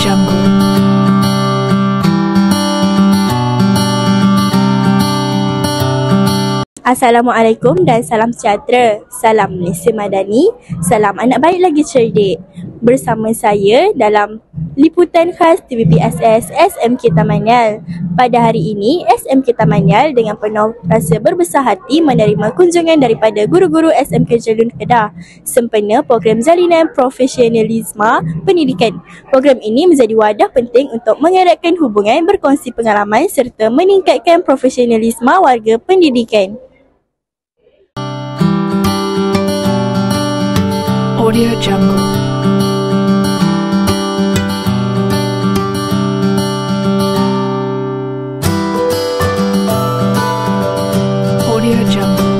Jungle. Assalamualaikum dan salam sejahtera. Salam Malaysia Madani, salam anak baik lagi cerdik. Bersama saya dalam liputan khas TVPSS SMK Tamanyal. Pada hari ini, SMK Tamanyal dengan penuh rasa berbesar hati menerima kunjungan daripada guru-guru SMK Jelun Kedah sempena program Jalinan Profesionalisme Pendidikan. Program ini menjadi wadah penting untuk mengeratkan hubungan, berkongsi pengalaman serta meningkatkan profesionalisme warga pendidikan. Audio Jungle. Audio Jungle.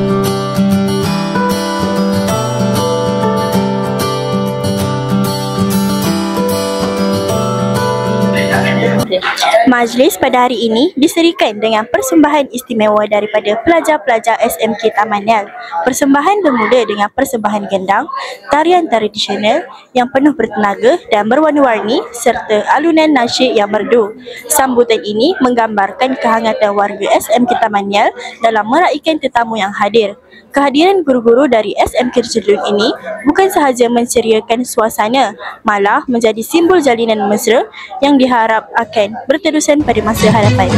Majlis pada hari ini diserikan dengan persembahan istimewa daripada pelajar-pelajar SMK Tamanyal. Persembahan bermula dengan persembahan gendang, tarian tradisional yang penuh bertenaga dan berwarna-warni serta alunan nasyid yang merdu. Sambutan ini menggambarkan kehangatan warga SMK Tamanyal dalam meraihkan tetamu yang hadir. Kehadiran guru-guru dari SMK Jelun ini bukan sahaja menceriakan suasana, malah menjadi simbol jalinan mesra yang diharap akan berterusan pada masa hadapan.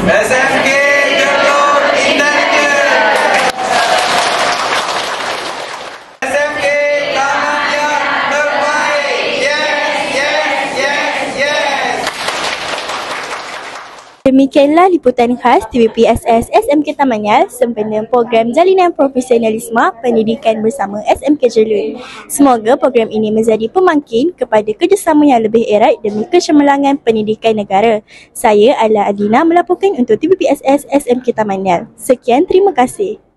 SMK Jelun Intelligent. SMK Tamanyal terbaik. Yes, yes, yes, yes. Demikianlah liputan khas TVPSS SMK Tamanyal sempena program Jalinan Profesionalisme Pendidikan bersama SMK Jelun. Semoga program ini menjadi pemangkin kepada kerjasama yang lebih erat demi kecemerlangan pendidikan negara. Saya Ala Adina melaporkan untuk TVPSS SMK Tamanyal. Sekian, terima kasih.